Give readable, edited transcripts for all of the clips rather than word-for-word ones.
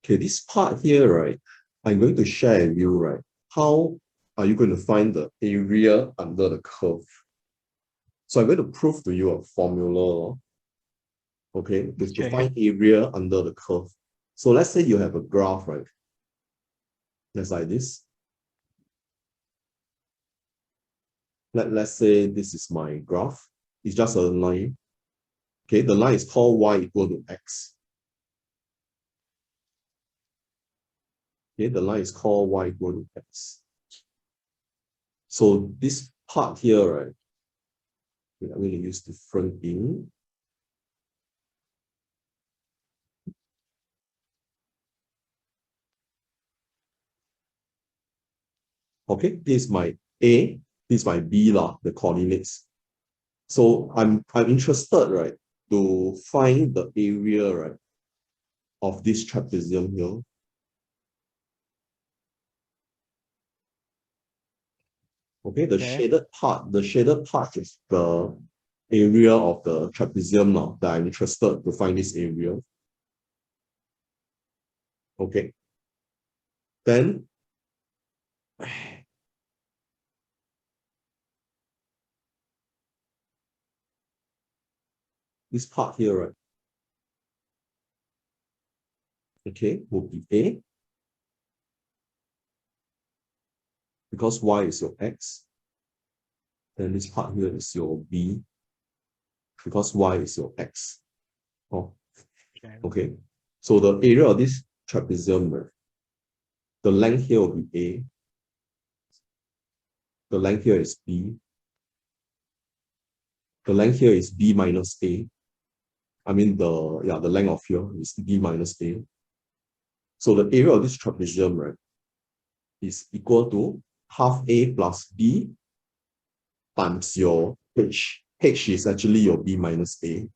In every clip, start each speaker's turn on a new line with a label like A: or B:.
A: Okay, this part here, right, I'm going to share with you, right, how are you going to find the area under the curve? So I'm going to prove to you a formula, okay, to find area under the curve. So let's say you have a graph, right? Just like this. Let's say this is my graph. It's just a line. Okay, the line is called y equal to x. Okay, the line is called y equal to x. So this part here, right? I'm going to use different ink. Okay, this is my A, this is my B lah, the coordinates. So I'm interested, right, to find the area, right, of this trapezium here. Okay, the shaded part is the area of the trapezium now that I'm interested to find this area. Okay. Then this part here, right? Okay, will be A. Because Y is your X. Then this part here is your B. Because Y is your X. Oh, okay. So the area of this trapezium, right? The length here will be A. The length here is B. The length here is B minus A. I mean the length of here is B minus A. So the area of this trapezium, right, is equal to half A plus B times your H. H is actually your B minus A.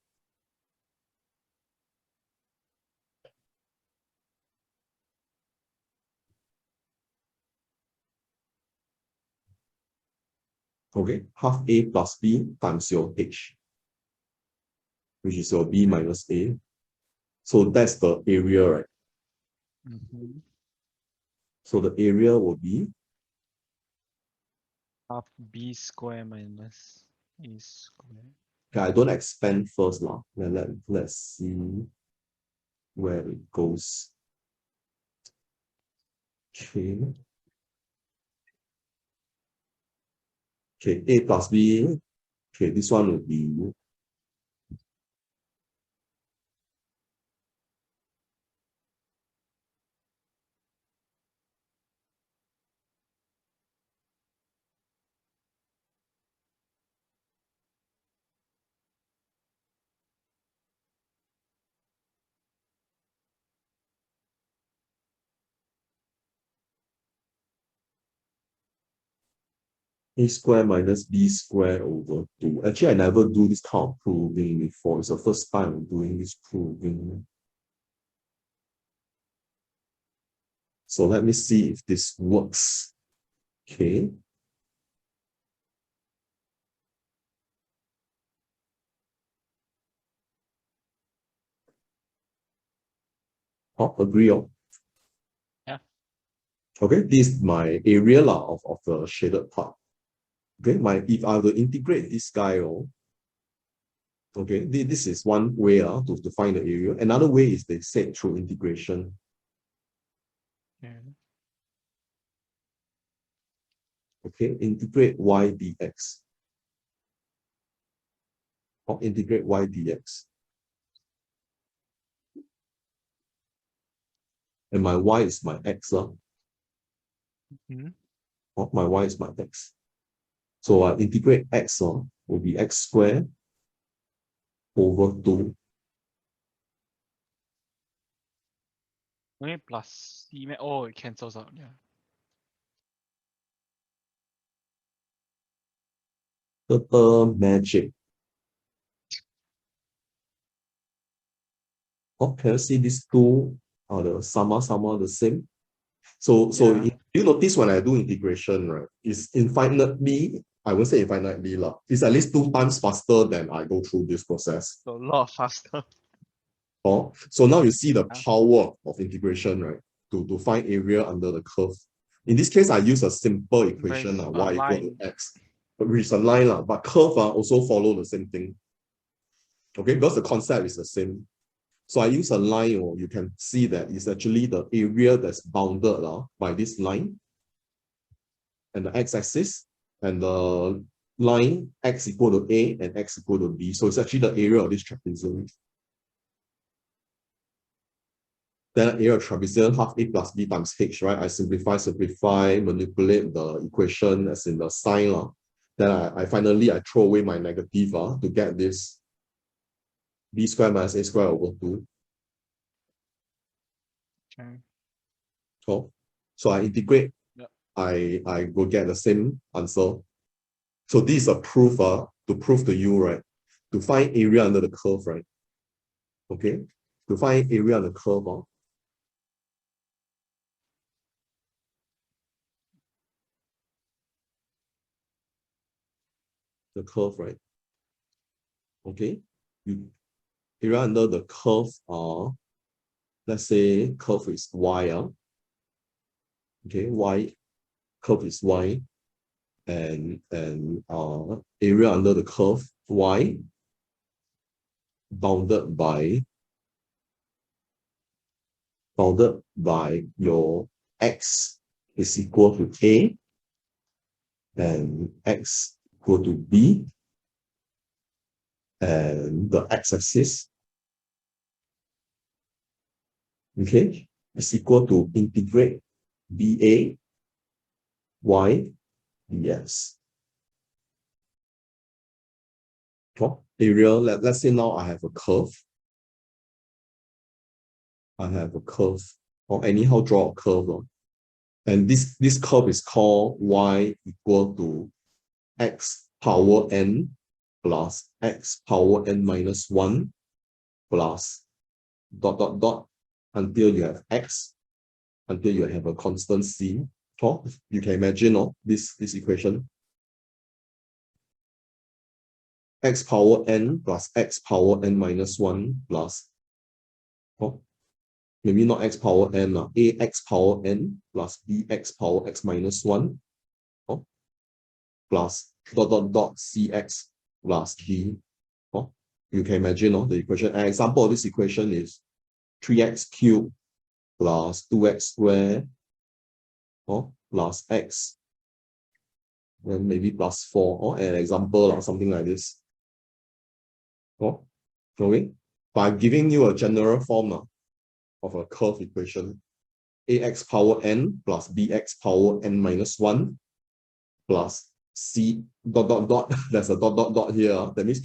A: Okay, half A plus B times your H, which is your B minus A. So that's the area, right? So the area will be
B: half B square minus A square.
A: Okay, I don't expand first now. Let's see where it goes. Okay. Okay, A plus B. Okay, this one will be A square minus B square over 2. Actually, I never do this kind of proving before. It's the first time I'm doing this proving. So let me see if this works. Okay. Oh, agree on.
B: Yeah.
A: Okay, this is my area of the shaded part. Okay, if I were to integrate this guy, okay, this is one way to find the area. Another way is they say through integration. Okay, integrate y dx. Or integrate y dx. And my y is my x. My y is my x. So I integrate x will be x squared over 2.
B: Okay, plus C. Oh, it cancels out. Yeah.
A: Magic. Oh, can you see these two are the summa the same? So you notice when I do integration, right, it's infinitely, I won't say infinitely, it's at least 2 times faster than I go through this process.
B: So a lot faster.
A: Oh, so now you see the power of integration, right? To find area under the curve. In this case, I use a simple equation, y equal to x, which is a line, but curve also follow the same thing. Okay, because the concept is the same. So I use a line, or you can see that it's actually the area that's bounded by this line and the x-axis, and the line x equal to a and x equal to b. So it's actually the area of this trapezium. Then area of trapezium, half a plus b times h, right? I simplify, manipulate the equation as in the sign. Then I finally throw away my negative to get this b squared minus a squared over 2.
B: Okay.
A: So I integrate,
B: Yep.
A: I will get the same answer. So this is a proof to prove to you, right? To find area under the curve, right? Okay. To find area under the curve, the curve, right? Okay. Area under the curve let's say curve is y. Okay, y, curve is y, and area under the curve y bounded by your x is equal to a and x equal to b, and the x-axis, okay, is equal to integrate dA y dx. Area, let's say now I have a curve. Or anyhow draw a curve. And this curve is called y equal to x power n plus x power n minus 1 plus ... until you have x, until you have a constant c. You can imagine this equation. X power n plus x power n minus 1 plus, maybe not x power n, ax power n plus bx power x minus 1 plus ... cx plus d. You can imagine the equation. An example of this equation is 3x cubed plus 2x squared plus x, and maybe plus 4, an example or something like this. Okay, by giving you a general form of a curve equation, ax power n plus bx power n minus 1 plus c ... there's a ... here. That means